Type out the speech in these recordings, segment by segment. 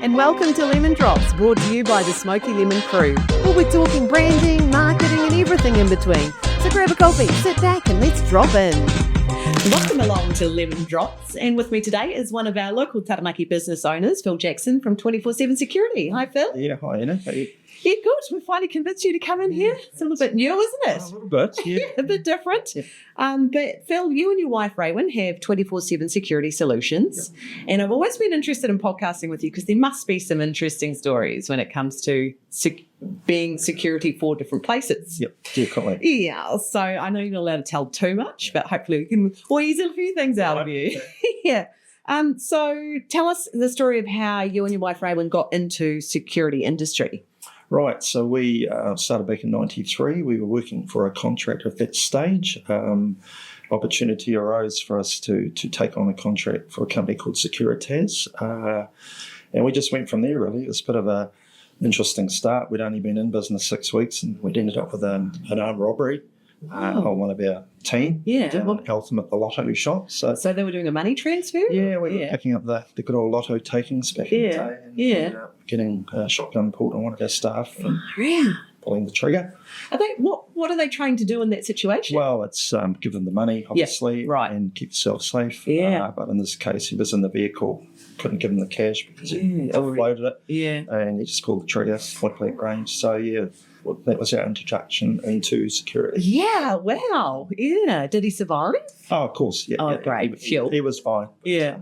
and welcome to Lemon Drops, brought to you by the Smoky Lemon crew. Well, we're talking branding, marketing and everything in between. So grab a coffee, sit back and let's drop in. Welcome along to Lemon Drops, and with me today is one of our local Taranaki business owners, Phil Jackson from 24/7 Security. Hi Phil. Yeah, hi Anna. How are you? Yeah, good. We finally convinced you to come in here. It's a little bit new, isn't it? A little bit, yeah. A bit different. Yeah. But Phil, you and your wife Raywin have 24/7 Security Solutions. Yeah. And I've always been interested in podcasting with you because there must be some interesting stories when it comes to being security for different places. Yep, definitely. Yeah, so I know you're not allowed to tell too much, but hopefully we can squeeze a few things out of you. Yeah. So tell us the story of how you and your wife Raywin got into security industry. Right, so we started back in 93. We were working for a contractor at that stage. Opportunity arose for us to take on a contract for a company called Securitas. And we just went from there, really. It was a bit of an interesting start. We'd only been in business 6 weeks and we'd ended up with an armed robbery on one of our team. Yeah. Down at Eltham at the Lotto shop. So they were doing a money transfer? Yeah, we were picking up the good old Lotto takings back in the day. And getting a shotgun pulled on one of our staff and pulling the trigger. What are they trying to do in that situation? Well, it's give them the money, obviously, and keep yourself safe. Yeah. But in this case, he was in the vehicle, couldn't give him the cash because he offloaded it. Yeah. And he just pulled the trigger, point blank range. So, that was our introduction into security. Yeah, wow. Yeah. Did he survive? Oh, of course. Yeah. Oh, great. He was fine. Yeah.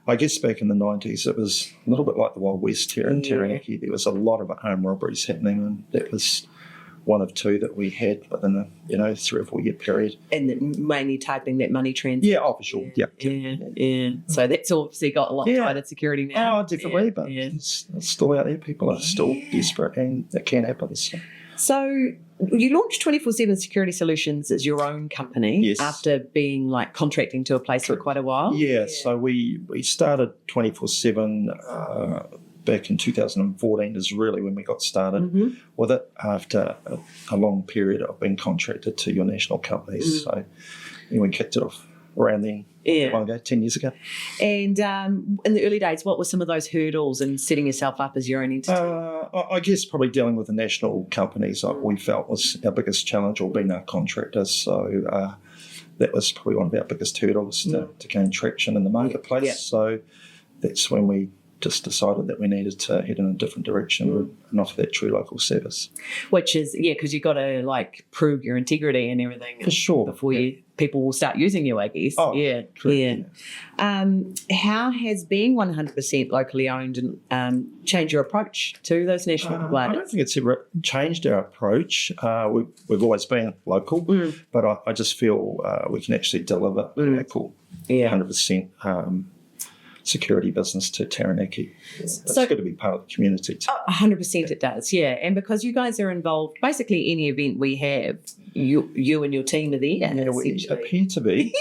I guess back in the 90s, it was a little bit like the Wild West here in Taranaki. There was a lot of home robberies happening, and that was one of two that we had within a 3 or 4 year period. And mainly typing that money transfer. Yeah, for sure. Yeah. So that's obviously got a lot tighter security now. Oh, definitely, but it's still out there. People are still desperate, and it can happen. So you launched 24/7 Security Solutions as your own company after being contracting to a place for quite a while. Yeah, so we started 24/7 back in 2014 is really when we got started with it after a long period of being contracted to your national companies. So we kicked it off around then. Yeah. Long ago, 10 years ago. And in the early days, what were some of those hurdles in setting yourself up as your own entity? I guess probably dealing with the national companies we felt was our biggest challenge, or being our contractors. So that was probably one of our biggest hurdles to gain traction in the marketplace. Yeah. So that's when we just decided that we needed to head in a different direction and offer that true local service. Which is, because you've got to prove your integrity and everything. For sure. Before people will start using you, I guess. Oh, true. Yeah. How has being 100% locally owned changed your approach to those national providers? I don't think it's ever changed our approach. We've always been local, but I just feel we can actually deliver local 100% security business to Taranaki. It's good to be part of the community too. 100% it does, And because you guys are involved, basically any event we have, you and your team are there. Yeah, we appear to be.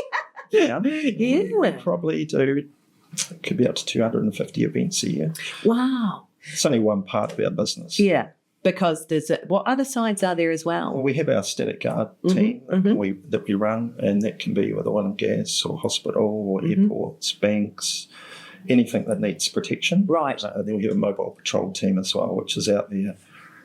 We probably do. It could be up to 250 events a year. Wow. It's only one part of our business. Yeah. Because what other sides are there as well? Well, we have our static guard team that we run, and that can be with oil and gas or hospital or airports, banks, anything that needs protection. Right. Then we have a mobile patrol team as well, which is out there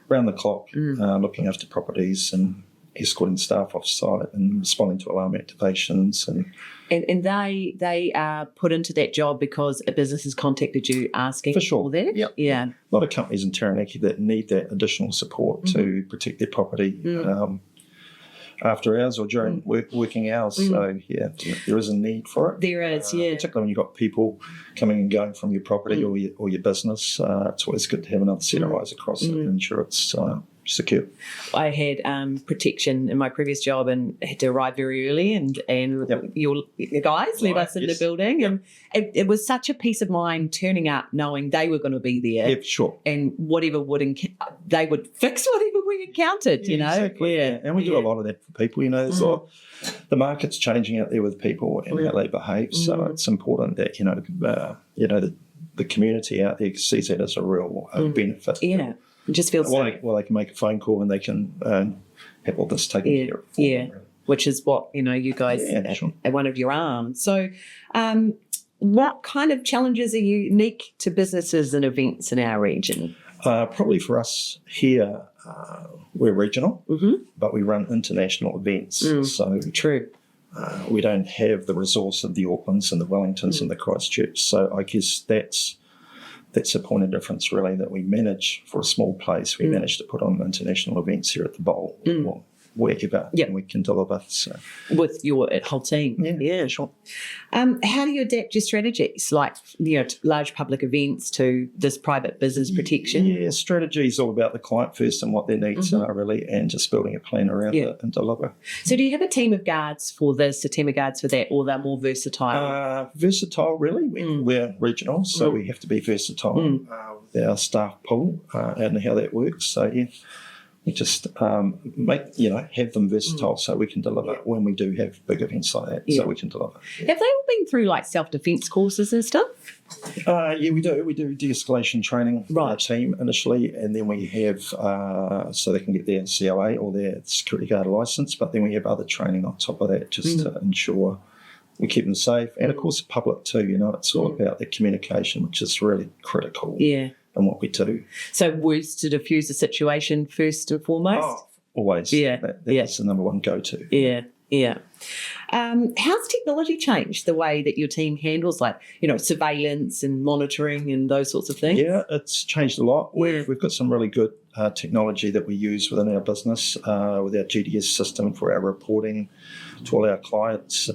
round the clock looking after properties and escorting staff off site and responding to alarm activations. And they are put into that job because a business has contacted you asking for that? Yep. Yeah. A lot of companies in Taranaki that need that additional support to protect their property after hours or during working hours. So, there is a need for it. There is, Particularly when you've got people coming and going from your property or your business. It's always good to have another set of eyes across it and ensure it's secure. I had protection in my previous job and had to arrive very early and your guys let us in the building and it was such a peace of mind turning up knowing they were going to be there. Yeah, sure. And whatever they would fix whatever we encountered, Exactly. Yeah. And we do a lot of that for people, there's a lot, the market's changing out there with people and how they behave. So it's important that, the community out there sees that as a real benefit. Yeah. It just feels well, they can make a phone call and they can have all this taken care of. Yeah, which is what, you guys are one of your arms. So what kind of challenges are unique to businesses and events in our region? Probably for us here, we're regional, but we run international events. So True. we don't have the resource of the Aucklands and the Wellingtons and the Christchurch. So I guess that's a point of difference, really, that we manage for a small place. We manage to put on international events here at the Bowl, or wherever we can deliver. So. With your whole team. Yeah, sure. How do you adapt your strategies, like large public events to this private business protection? Yeah, strategy is all about the client first and what their needs are, really, and just building a plan around it and deliver. So do you have a team of guards for this, a team of guards for that, or they're more versatile? Versatile, really. We're regional, so we have to be versatile with our staff pool and how that works. So, yeah. We just have them versatile so we can deliver when we do have big events like that, so we can deliver. Have they all been through like self-defence courses and stuff? Yeah, we do. We do de-escalation training for our team initially, and then we have so they can get their COA or their security guard licence, but then we have other training on top of that just to ensure we keep them safe. And of course the public too, it's all about the communication, which is really critical. Yeah. And what we do. So words to diffuse the situation first and foremost? Oh, always. Yeah. That's the number one go-to. Yeah. How's technology changed the way that your team handles surveillance and monitoring and those sorts of things? Yeah, it's changed a lot. We've got some really good technology that we use within our business with our GDS system for our reporting to all our clients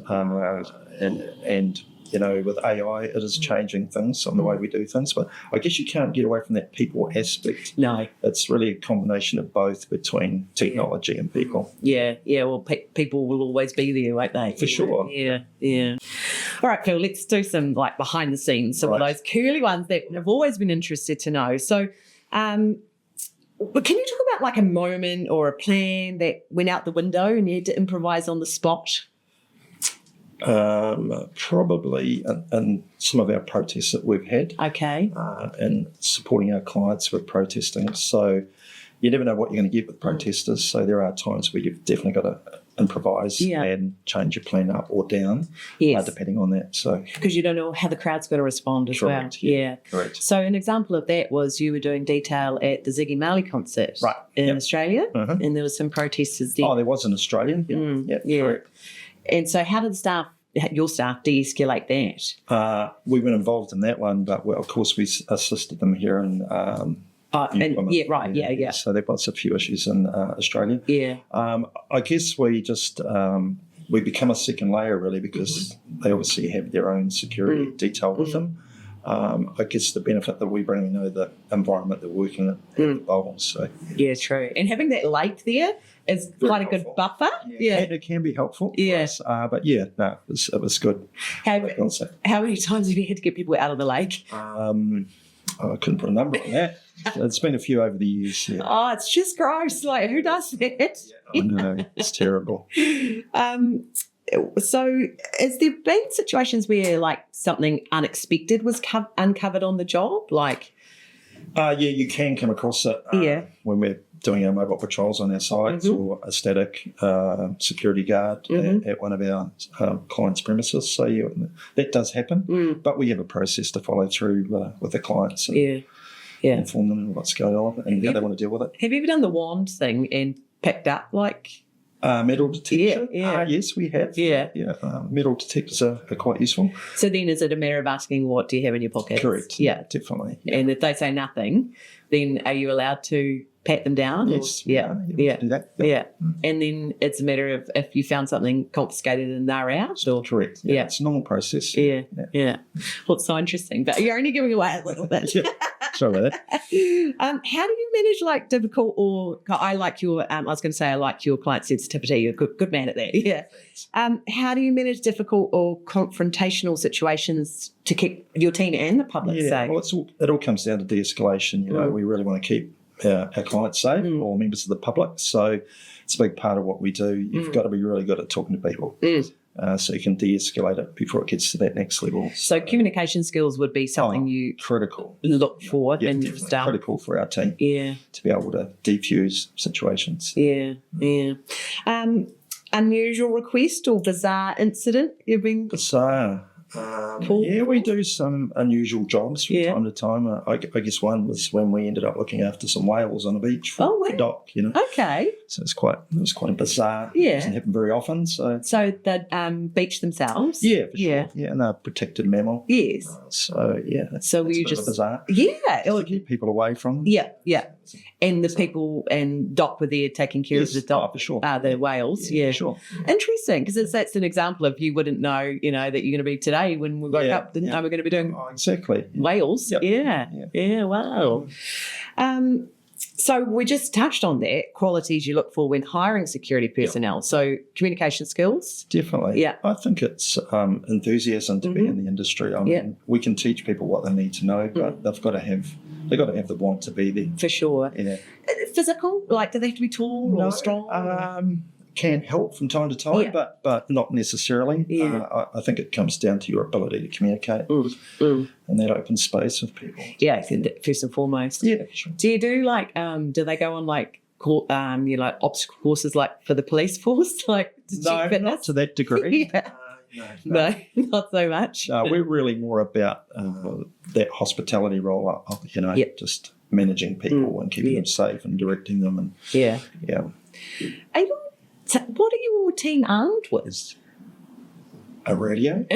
and with AI, it is changing things on the way we do things. But I guess you can't get away from that people aspect. No. It's really a combination of both between technology and people. Yeah. Well, people will always be there, won't they? For sure. Yeah. All right, Phil, let's do some behind the scenes, some of those curly ones that I've always been interested to know. So, but can you talk about a moment or a plan that went out the window and you had to improvise on the spot? Probably in some of our protests that we've had. Okay. And supporting our clients with protesting. So you never know what you're going to get with protesters. So there are times where you've definitely got to improvise and change your plan up or down, depending on that. So because you don't know how the crowd's going to respond as well. Yeah. Correct. So an example of that was you were doing detail at the Ziggy Marley concert in Australia, and there was some protesters there. Oh, there was an Australian. Yeah. Correct. And so how did your staff de-escalate that? We weren't involved in that one, but of course we assisted them here in Yeah. So there was a few issues in Australia. Yeah. I guess we just we become a second layer really because they obviously have their own security detail with them. I guess the benefit that we bring, we know the environment they're working in at the Bowl. So yeah, true. And having that lake there is quite a good buffer. Yeah. It can be helpful. Yeah. For us, but yeah, no, it was good. How many times have you had to get people out of the lake? I couldn't put a number on that. It's been a few over the years. Yeah. Oh, it's just gross. Who does that? I know, it's terrible. So has there been situations where something unexpected was uncovered on the job? Yeah, you can come across it when we're doing our mobile patrols on our sites or a static security guard at one of our clients' premises. So yeah, that does happen, but we have a process to follow through with the clients and inform them what's going on and how they want to deal with it. Have you ever done the wand thing and picked up metal detection? Yeah. Yes, we have. Yeah. Metal detectors are quite useful. So then is it a matter of asking what do you have in your pockets? Correct. Yeah. Definitely. Yeah. And if they say nothing, then are you allowed to pat them down? Yes. Yeah. Do that. Yeah. And then it's a matter of if you found something confiscated and they're out? Or? Correct. Yeah. It's a normal process. Yeah. Well, it's so interesting, but you're only giving away a little bit. Sorry about that. How do you manage difficult or I like your client sensitivity. You're a good man at that. Yeah. How do you manage difficult or confrontational situations to keep your team and the public safe? Well, it all comes down to de-escalation. We really want to keep our clients safe or members of the public. So it's a big part of what we do. You've got to be really good at talking to people. So you can de-escalate it before it gets to that next level. So communication skills would be something you critical look for in your staff. Critical for our team. Yeah. To be able to defuse situations. Yeah. Unusual request or bizarre incident you've been? Bizarre. Yeah, we do some unusual jobs from time to time. I guess one was when we ended up looking after some whales on a beach for dock, Okay. So it was quite bizarre. Yeah. It doesn't happen very often. So they'd beach themselves? Yeah, for sure. Yeah, and they're a protected mammal. Yes. So, yeah, that's so you a bit just bizarre. Yeah. To keep people away from them. Yeah. And the people and Doc were there taking care of the dock. For sure. The whales. Yeah, for sure. Interesting, because that's an example of you wouldn't know, that you're going to be today when we woke up, didn't know we're going to be doing exactly. whales. Yep. Yeah, wow. So we just touched on that, qualities you look for when hiring security personnel. Yep. So communication skills? Definitely. Yeah. I think it's enthusiasm to be in the industry. I mean, we can teach people what they need to know, but they've got to have the want to be there. For sure. Yeah. Physical? Like, do they have to be tall or strong? Can help from time to time, but not necessarily. Yeah. I think it comes down to your ability to communicate in that open space with people. Yeah, first and foremost. Yeah, sure. Do you do do they go on obstacle courses like for the police force, like to check fitness? Not to that degree. No, not so much. We're really more about that hospitality role, just managing people and keeping them safe and directing them. And yeah. What are your team armed with? A radio.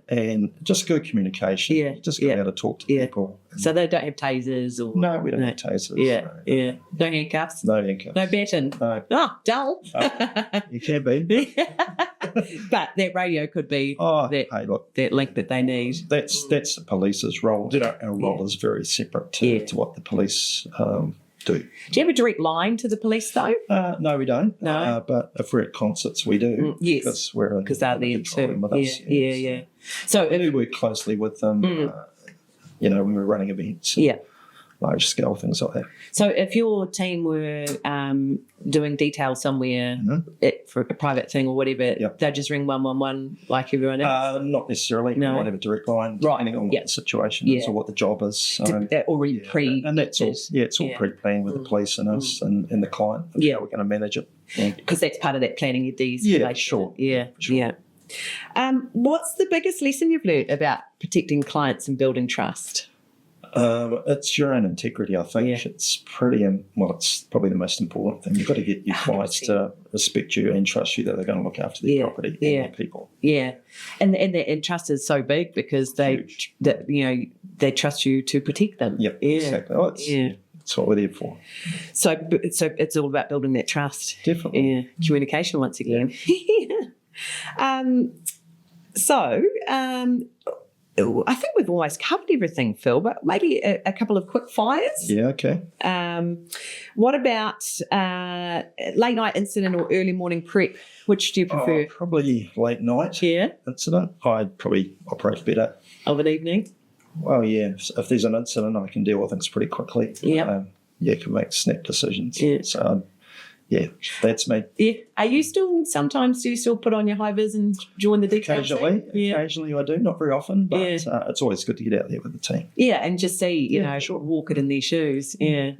And just good communication. Yeah. Just go out to talk to people. So they don't have tasers or... No, we don't have tasers. Yeah. No handcuffs? No handcuffs. No baton? No. Oh, dull. You can be. But that radio could be that link that they need. That's the police's role. Our role is very separate to what the police do. Do you have a direct line to the police though? No, we don't. No. But if we're at concerts, we do. Yes. Because they're there too. Yeah. So we do work closely with them, when we're running events. Large scale things like that. So if your team were doing detail somewhere for a private thing or whatever, they'd just ring 111 like everyone else? Not necessarily. No. We might have a direct line depending on what the situation is or what the job is. So, that already and that's all. Yeah, it's all pre-planned with the police and us and the client. Yeah, how we're going to manage it. Because that's part of that planning your de-escalation. Yeah, sure. Yeah. What's the biggest lesson you've learned about protecting clients and building trust? It's your own integrity, I think. Yeah. It's it's probably the most important thing. You've got to get your clients to respect you and trust you that they're going to look after their property and their people. Yeah. And trust is so big because they trust you to protect them. Yep, exactly. Well, that's what we're there for. So it's all about building that trust. Definitely. Yeah. Communication once again. I think we've almost covered everything, Phil, but maybe a couple of quick fires. Yeah, okay. What about late night incident or early morning prep? Which do you prefer? Probably late night incident. I'd probably operate better. Of an evening? Well, yeah. If there's an incident, I can deal with things pretty quickly. Yeah. Can make snap decisions. Yeah. So, that's me. Yeah. Do you still put on your high vis and join the detail? Occasionally I do, not very often, but it's always good to get out there with the team. Yeah, and just see, walk it in their shoes. Yeah.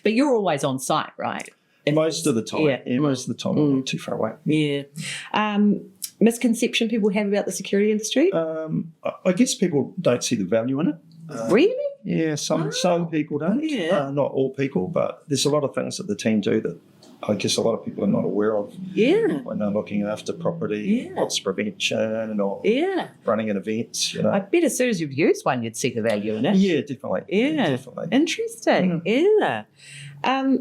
But you're always on site, right? Most of the time. Yeah, most of the time I'm not too far away. Yeah. Misconception people have about the security industry? I guess people don't see the value in it. Really? Yeah, some people don't. Yeah. Not all people, but there's a lot of things that the team do that I guess a lot of people are not aware of when they're looking after property, loss prevention or running an event. I bet as soon as you've used one, you'd see the value in it. Yeah, definitely. Yeah, definitely. Interesting. Yeah.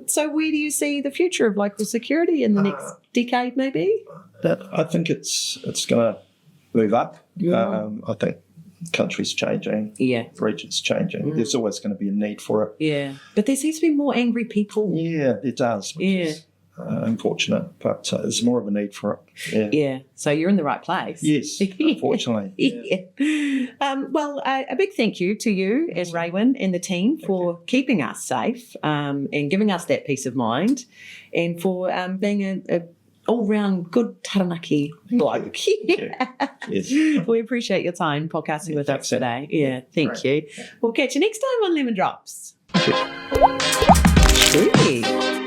So where do you see the future of local security in the next decade maybe? I think it's going to move up. Yeah. I think the country's changing. Yeah. The region's changing. There's always going to be a need for it. Yeah. But there seems to be more angry people. Yeah, it does. Which is unfortunate, but there's more of a need for it. Yeah. So you're in the right place. Yes, unfortunately. Well, a big thank you to you and Raywin and the team for keeping us safe and giving us that peace of mind and for being a all-round good Taranaki bloke. Yes. We appreciate your time podcasting with us today. Yeah, thank you. We'll catch you next time on Lemon Drops. Thank you. Sweet.